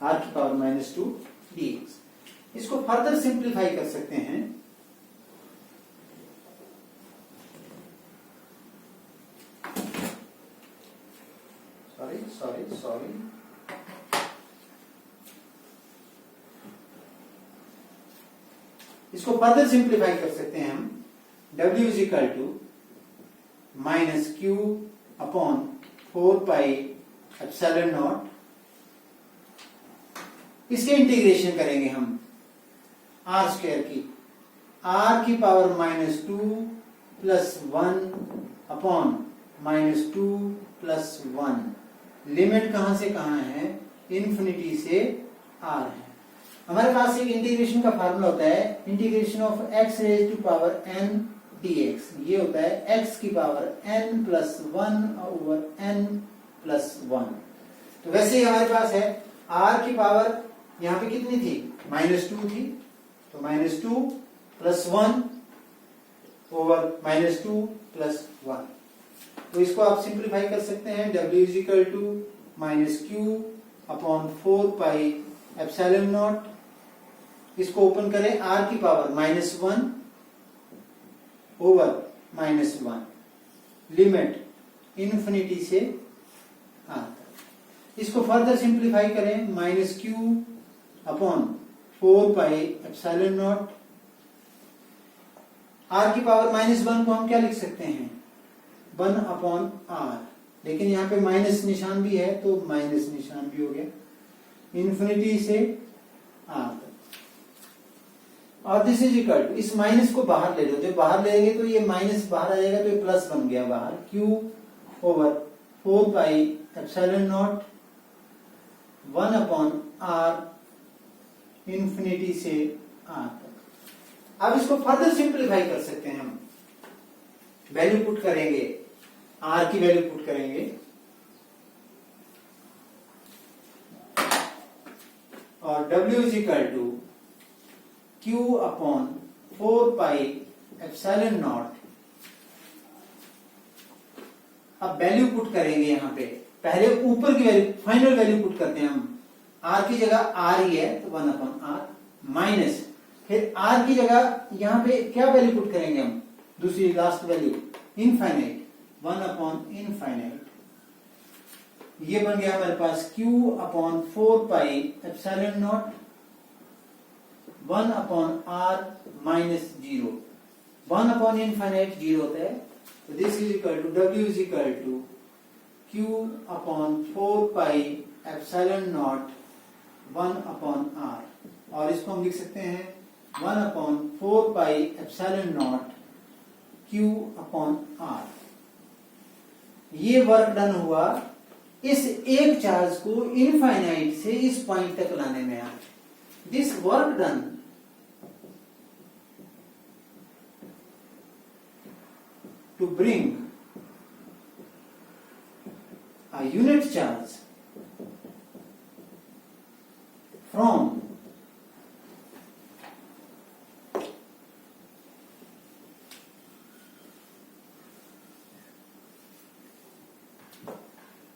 r की पावर -2 dx। इसको फर्दर सिंप्लीफाई कर सकते हैं। इसको फर्दर सिंप्लीफाई कर सकते हैं हम। W is equal to minus Q upon 4 pi epsilon naught, इसके इंटीग्रेशन करेंगे हम आर स्क्वायर की, आर की power minus 2 plus 1 upon minus 2 plus 1। Limit कहां से कहां है? इन्फिनिटी से आर है। हमारे पास एक इंटीग्रेशन का फार्मूला होता है, integration of x raise to power n dx। ये होता है x की power n plus 1 over n plus 1। तो वैसे ही हमारे पास है r की पावर यहां पे कितनी थी? माइनस 2 थी, तो minus 2 plus 1 over minus 2 plus 1। तो इसको आप सिंप्लीफाई कर सकते हैं। W is equal to minus Q upon 4 pi epsilon naught, इसको ओपन करें, r की power minus 1 over minus 1, limit infinity से r तक। इसको फर्दर सिंप्लीफाई करें, minus Q upon 4 pi epsilon naught, r की पावर माइनस 1 को हम क्या लिख सकते हैं? 1 अपॉन r, लेकिन यहाँ पे माइनस निशान भी है तो माइनस निशान भी हो गया, इन्फिनिटी से r तक। और दिस इज इक्वल टू, इस माइनस को बाहर ले लो, जब बाहर लेंगे तो ये माइनस बाहर आ जाएगा तो ये प्लस बन गया बाहर, q over 4 pi epsilon naught 1 upon r infinity से r तक। अब इसको फर्दर सिंप्लीफाई कर सकते हैं हम, वैल्यू पुट करेंगे, r की वैल्यू पुट करेंगे और w is equal to q upon 4 pi epsilon naught. अब वैल्यू पुट करेंगे यहां पे, पहले ऊपर की वैल्यू, फाइनल वैल्यू पुट करते हैं हम। r की जगह r ही है तो 1 अपॉन r माइनस, फिर r की जगह यहां पे क्या वैल्यू पुट करेंगे हम? दूसरी last value infinite, 1 upon infinite. ये बन गया हमारे पास q upon 4 pi epsilon naught 1 upon r minus 0, 1 upon infinite 0 होता है, तो this is equal to w is equal to q upon 4 pi epsilon naught 1 upon r, और इसको हम लिख सकते हैं 1 upon 4 pi epsilon naught q upon r। ये वर्क डन हुआ इस एक चार्ज को इनफाइनाइट से इस पॉइंट तक लाने में। This work done to bring a unit charge from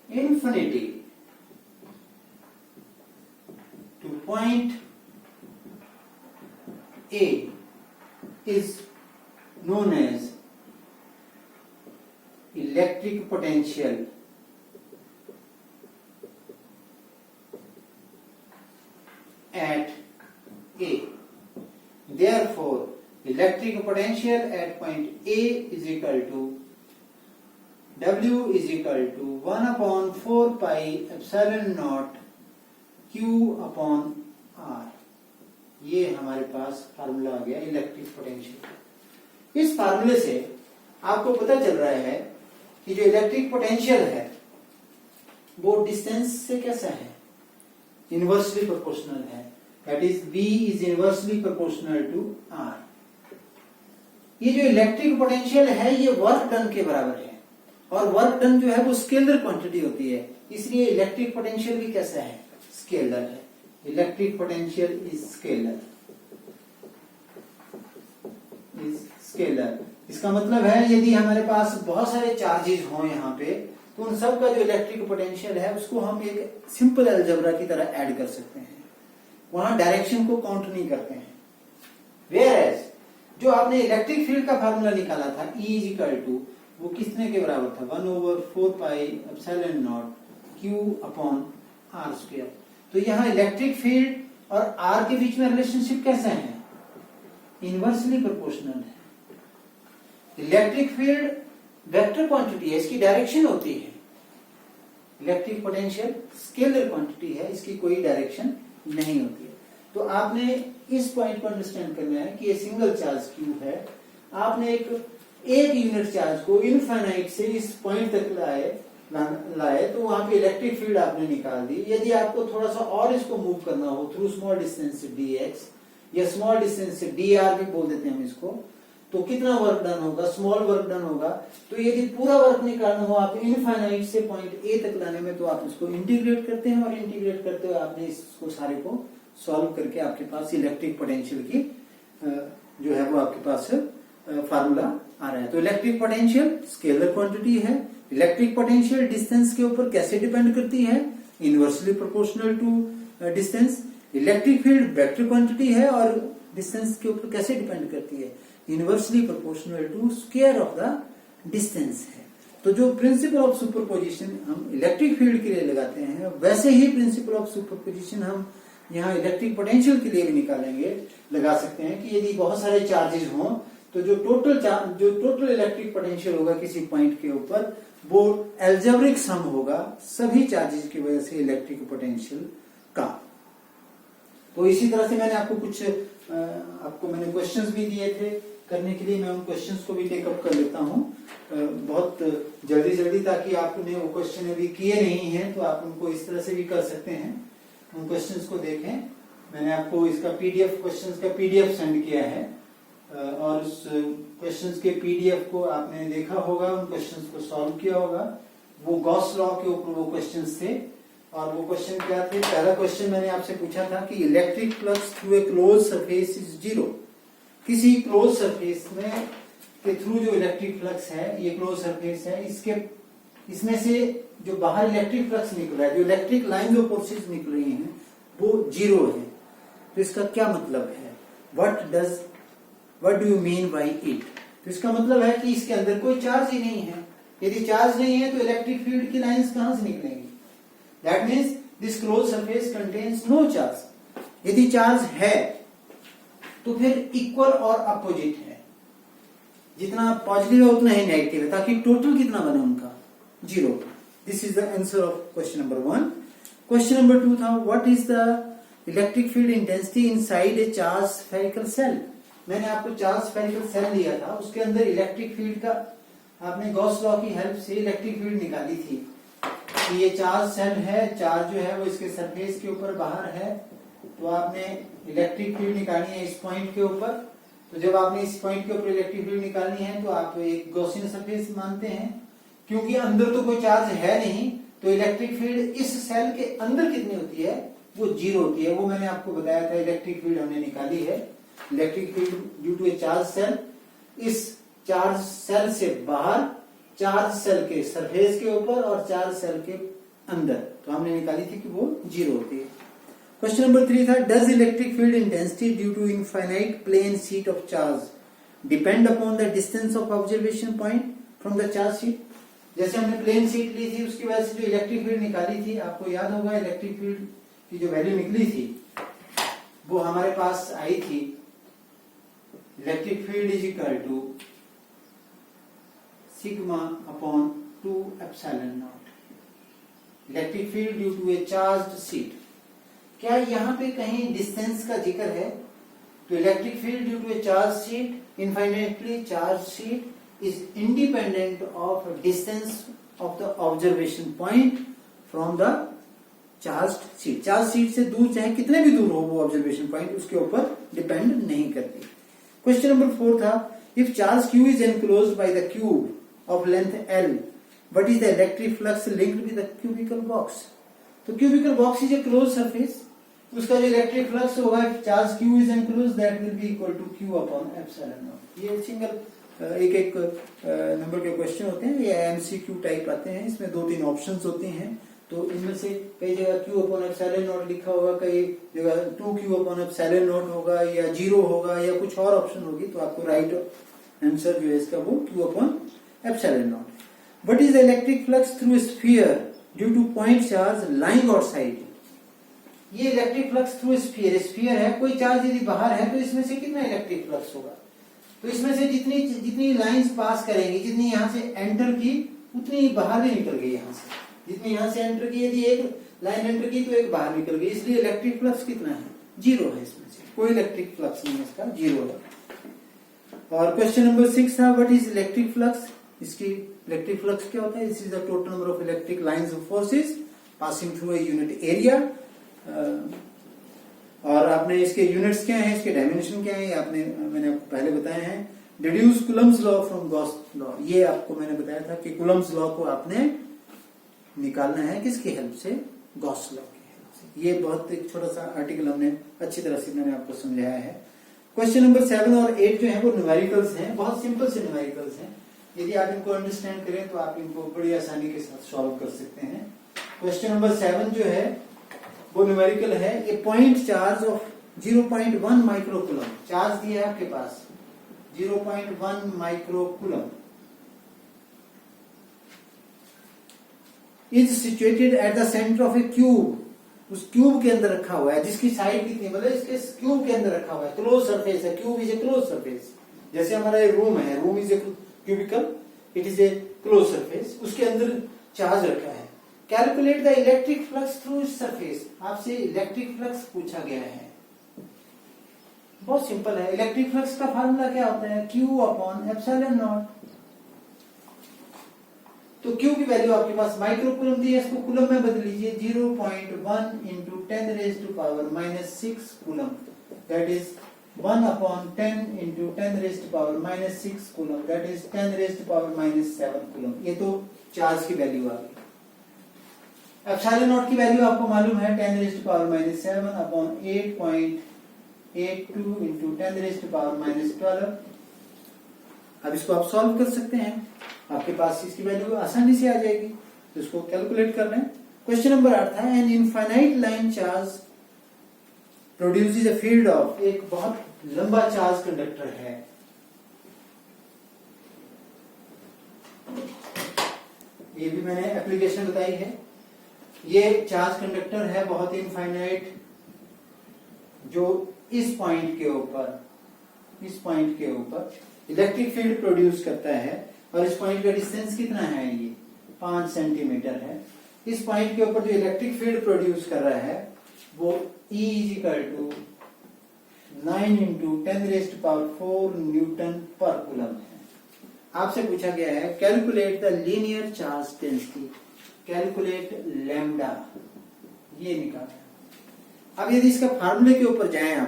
infinity to point A is known as electric potential at A. Therefore, electric potential at point A is equal to W is equal to 1 upon 4 pi epsilon naught Q upon R। ये हमारे पास formula आ गया electric potential. इस फार्मूले से आपको पता चल रहा है कि जो इलेक्ट्रिक पोटेंशियल है वो डिस्टेंस से कैसा है? इनवर्सली प्रोपोर्शनल है, that is V is inversely proportional to R। ये जो इलेक्ट्रिक पोटेंशियल है ये वर्क डन के बराबर है, और वर्क डन जो है वो स्केलर क्वांटिटी होती है, इसलिए इलेक्ट्रिक पोटेंशियल भी कैसा है? स्केलर है। Electric potential is scalar, is scalar. इसका मतलब है यदि हमारे पास बहुत सारे चार्जेस हों यहाँ पे, तो उन सब का जो इलेक्ट्रिक पोटेंशियल है उसको हम एक सिंपल अलजेब्रा की तरह ऐड कर सकते हैं, वहां डायरेक्शन को काउंट नहीं करते हैं। वेयरएज जो आपने इलेक्ट्रिक फील्ड का फार्मूला निकाला था E इज इक्वल टू, वो कितने के बराबर था? 1 over 4 pi epsilon naught Q upon R square. तो यहाँ इलेक्ट्रिक फील्ड और R के बीच में रिलेशनशिप कैसा है? इनवर्सली प्रोपोर्शनल है। इलेक्ट्रिक फील्ड वेक्टर क्वांटिटी है, इसकी डायरेक्शन होती है। इलेक्ट्रिक पोटेंशियल स्केलर क्वांटिटी है, इसकी कोई डायरेक्शन नहीं होती है। तो आपने इस पॉइंट को अंडरस्टैंड करना है कि ये सिंगल चार्ज क्यू है। आपने एक यूनिट चार्ज को इनफाइनाइट से इस पॉइंट तक लाए तो वहां पे इलेक्ट्रिक फील्ड आपने निकाल दी। यदि आपको थोड़ा सा और इसको मूव करना हो थ्रू स्मॉल डिस्टेंस dx या स्मॉल डिस्टेंस से dr भी बोल देते हैं हम इसको, तो कितना वर्क डन होगा, स्मॉल वर्क डन होगा। तो यदि पूरा वर्क निकालना हो आप इनफाइनाइट से पॉइंट ए तक लाने में, तो आप इसको इंटीग्रेट करते हैं और इंटीग्रेट करते हुए आपने इसको सारे को सॉल्व करके आपके पास इलेक्ट्रिक पोटेंशियल की जो है वो आपके पास फार्मूला आ रहा है। तो इलेक्ट्रिक पोटेंशियल स्केलर क्वांटिटी है। इलेक्ट्रिक पोटेंशियल डिस्टेंस के ऊपर कैसे डिपेंड करती है, inversely proportional to distance. Electric field vector quantity है और डिस्टेंस के ऊपर कैसे डिपेंड करती है, inversely proportional to square of the distance है। तो जो प्रिंसिपल ऑफ सुपरपोजिशन हम इलेक्ट्रिक फील्ड के लिए लगाते हैं, वैसे ही प्रिंसिपल ऑफ सुपरपोजिशन हम यहाँ इलेक्ट्रिक पोटेंशियल के लिए भी निकालेंगे, लगा सकते हैं कि यदि बहुत सारे चार्जेस हों तो जो टोटल इलेक्ट्रिक पोटेंशियल होगा किसी पॉइंट के ऊपर, वो एल्जेब्रिक सम होगा सभी चार्जेस की वजह से इलेक्ट्रिक पोटेंशियल का। तो इसी तरह से मैंने आपको मैंने क्वेश्चंस भी दिए थे करने के लिए, मैं उन क्वेश्चंस को भी टेकअप कर लेता हूं बहुत जल्दी, ताकि आपने वो क्वेश्चन अभी किए नहीं है तो आप उनको इस तरह से भी कर सकते हैं। उन क्वेश्चंस को देखें, मैंने आपको इसका पीडीएफ, क्वेश्चंस का पीडीएफ सेंड किया है और उस क्वेश्चंस के पीडीएफ को आपने देखा होगा, उन क्वेश्चंस को सॉल्व किया होगा। वो गॉस लॉ के ऊपर वो क्वेश्चंस थे और वो क्वेश्चन क्या थे। पहला क्वेश्चन मैंने आपसे पूछा था कि electric flux through a close surface is zero. किसी क्लोज सरफेस में के थ्रू जो इलेक्ट्रिक फ्लक्स है, ये क्लोज सरफेस है, इसमें से जो बाहर इलेक्ट्रिक फ्लक्स निकल रहा है, जो इलेक्ट्रिक लाइन जो फोर्सेज निकल रही हैं, वो जीरो है। तो इसका क्या मतलब है, what do you mean by it. तो इसका मतलब है कि इसके अंदर कोई चार्ज ही नहीं है। यदि चार्ज नहीं है तो इलेक्ट्रिक फील्ड की लाइंस कहां से निकलेंगी। That means this close surface contains no charge. यदि चार्ज है तो फिर इक्वल और अपोजिट है, जितना पॉजिटिव है उतना ही नेगेटिव है, ताकि टोटल कितना बने उनका, zero. This is the answer of question number 1। Question number 2 था what is the electric field intensity inside a charge spherical shell. मैंने आपको चार्ज स्फेरिकल सेल दिया था, उसके अंदर इलेक्ट्रिक फील्ड का आपने गॉस लॉ की हेल्प से इलेक्ट्रिक फील्ड निकाली थी कि ये चार्ज सेल है, चार्ज जो है वो इसके सरफेस के ऊपर बाहर है, तो आपने इलेक्ट्रिक फील्ड निकालनी है इस पॉइंट के ऊपर। तो जब आपने इस पॉइंट के ऊपर इलेक्ट्रिक फील्ड निकालनी है तो आप एक गॉसियन सरफेस मानते हैं, क्योंकि अंदर तो कोई चार्ज है नहीं, तो इलेक्ट्रिक फील्ड इस सेल के अंदर कितनी होती है, वो जीरो होती है। वो मैंने आपको बताया था, इलेक्ट्रिक फील्ड हमने निकाली है। Electric field due to a charge shell, इस चार्ज सेल से बाहर, चार्ज सेल के सरफेस के ऊपर और चार्ज सेल के अंदर, तो हमने निकाली थी कि वो जीरो होती है। क्वेश्चन नंबर 3 था does electric field intensity due to infinite plane sheet of charge depend upon the distance of observation point from the charge sheet. जैसे हमने प्लेन शीट ली थी, उसकी वजह से जो इलेक्ट्रिक फील्ड निकाली थी, आपको याद होगा इलेक्ट्रिक फील्ड की जो वैल्यू निकली थी वो हमारे पास आई थी, electric field is equal to sigma upon 2 epsilon naught. Electric field due to a charged sheet. क्या यहाँ पे कहीं डिस्टेंस का जिक्र है? तो electric field due to a charge sheet, infinitely charge sheet is independent of distance of the observation point from the charged sheet. Charge sheet से दूर चाहे कितने भी दूर हो वो ऑब्जर्वेशन पॉइंट, उसके ऊपर डिपेंड नहीं करती। क्वेश्चन नंबर 4 था if charge Q is enclosed by the cube of length L, what is the electric flux linked with the cubical box? तो cubical box is a closed surface, उसका जो electric flux होगा charge Q is enclosed that will be equal to Q upon epsilon naught। ये single एक number के question होते हैं, ये MCQ टाइप आते हैं, इसमें 2-3 ऑप्शंस होते हैं। तो इनमें से कई जगह Q upon epsilon naught लिखा होगा, कई जगह 2Q upon epsilon naught होगा या 0 होगा या कुछ और ऑप्शन होगी, तो आपको राइट आंसर जो है इसका वो Q upon epsilon naught। What is the electric flux through a sphere due to point charge lying outside? ये इलेक्ट्रिक फ्लक्स थ्रू स्फीयर है, कोई चार्ज यदि बाहर है तो इसमें से कितना इलेक्ट्रिक फ्लक्स होगा, तो इसमें से जितनी जितनी लाइंस पास करेंगी, जितनी यहाँ से एंटर की उतनी बाहर भी निकल गई, यहाँ से जितनी यहाँ से एंटर की, यदि एक लाइन एंटर की तो एक बाहर निकल गई, इसलिए इलेक्ट्रिक फ्लक्स कितना है, 0 है, इसमें से कोई इलेक्ट्रिक फ्लक्स नहीं है, इसका 0 है। और क्वेश्चन नंबर 6 था व्हाट इज इलेक्ट्रिक फ्लक्स। इसकी इलेक्ट्रिक फ्लक्स क्या होता है, this is the total number of electric lines of forces passing through a unit area. और आपने इसके यूनिट्स क्या हैं, इसके डायमेंशन क्या है, आपने मैंने आपको पहले बताए हैं। Deduce Coulomb's law from Gauss law, ये आपको मैंने बताया था कि कूलम्स लॉ को आपने निकालना है किसकी हेल्प से, गॉस लॉ की हेल्प से। ये बहुत एक छोटा सा आर्टिकल हमने अच्छी तरह से मैंने आपको समझाया है। क्वेश्चन नंबर 7 और 8 जो है वो न्यूमेरिकल्स हैं, बहुत सिंपल से न्यूमेरिकल्स हैं। यदि आप इनको अंडरस्टैंड करें तो आप इनको बड़ी आसानी के साथ सॉल्व कर सकते हैं। क्वेश्चन नंबर 7 जो है वो न्यूमेरिकल है, ये point charge of 0.1 microcoulomb charge दिया है आपके पास, 0.1 microcoulomb is situated at the centre of A cube, उस क्यूब के अंदर रखा हुआ है, जिसकी साइड कितनी, मतलब इसके क्यूब के अंदर रखा हुआ है, क्लोज सरफेस है, cube is a close surface. जैसे हमारा ये रूम है, room is a cubical, it is a close surface, उसके अंदर चार्ज रखा है। Calculate the electric flux through surface, आपसे इलेक्ट्रिक फ्लक्स पूछा गया है, बहुत सिंपल है। इलेक्ट्रिक फ्लक्स का फार्मूला क्या होता है, Q अपॉन एप्सिलॉन नॉट। तो Q की वैल्यू आपके पास माइक्रोकूलम दी है, इसको कूलम में बदल लीजिए, 0.1 into 10 raise to power -6 coulomb, that is 1 upon 10 into 10 raise to power -6 coulomb, that is 10 raise to power -7 coulomb. ये तो चार्ज की वैल्यू आ गई। एप्सिलॉन नॉट की वैल्यू आपको मालूम है, 10 raise to power -7 upon 8.82 into 10 raise to power -12। अब इसको आप सॉल्व कर सकते हैं, आपके पास इसकी वैल्यू आसानी से आ जाएगी, तो इसको कैलकुलेट कर लें। क्वेश्चन नंबर 8 था, an infinite line charge produces a field of, एक बहुत लंबा चार्ज कंडक्टर है, ये भी मैंने एप्लीकेशन बताई है। ये चार्ज कंडक्टर है बहुत इनफाइनाइट, जो इस पॉइंट के ऊपर इलेक्ट्रिक फील्ड प्रोड्यूस करता है, और इस पॉइंट का डिस्टेंस कितना है, ये 5 सेंटीमीटर है। इस पॉइंट के ऊपर जो इलेक्ट्रिक फील्ड प्रोड्यूस कर रहा है वो E = 9 into 10 raise to power 4 newton पर कूलम है। आपसे पूछा गया है calculate the linear charge density, calculate lambda, ये निकाला। अब यदि इसका फार्मूले के ऊपर जाएं,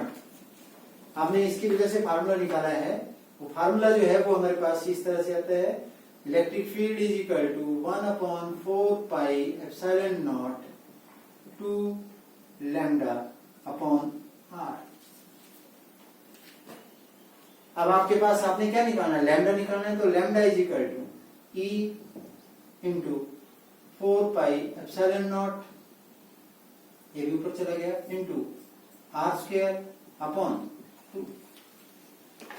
आपने इसकी वजह से फार्मूला निकाला है, वो फार्मूला जो है वो हमारे पास इस तरह से आता है, electric field is equal to 1/4 pi epsilon naught 2 lambda upon r। अब आपके पास आपने क्या निकालना है, लैम्डा निकालना है, तो lambda is equal to E into 4 pi epsilon naught, ये भी ऊपर चला गया, इंटू r² अपॉन 2।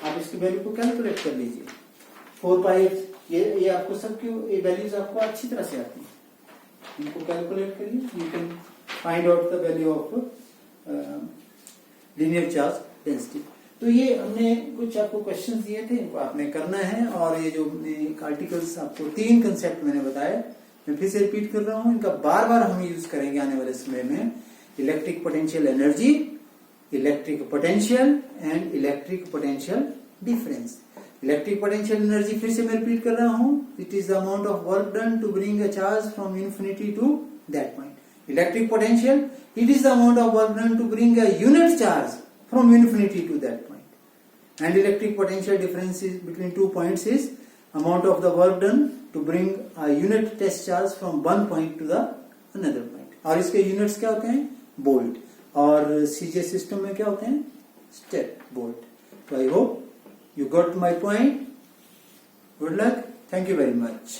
आप इसकी वैल्यू को कैलकुलेट कर लीजिए, 4 पाई, ये आपको सबकी ये वैल्यूज आपको अच्छी तरह से आती है, इनको कैलकुलेट करिए, you can find out the value of linear charge density. तो ये हमने कुछ आपको क्वेश्चंस दिए थे, इनको आपने करना है। और ये जो आर्टिकल्स आपको 3 कंसेप्ट मैंने बताए, मैं फिर से रिपीट कर रहा हूं, इनका बार बार हम यूज करेंगे आने वाले समय में। Electric potential energy, electric potential and electric potential difference. Electric potential energy फिर से मैं रिपीट कर रहा हूं, it is the amount of work done to bring a charge from infinity to that point. Electric potential, it is the amount of work done to bring a unit charge from infinity to that point. And electric potential difference is between 2 points is amount of the work done to bring a unit test charge from one point to the another point। और इसके units क्या होते हैं, bolt, और सीजे system में क्या होते हैं, स्टेप बोल्ट। तो I hope you got my point. Good luck. Thank you very much.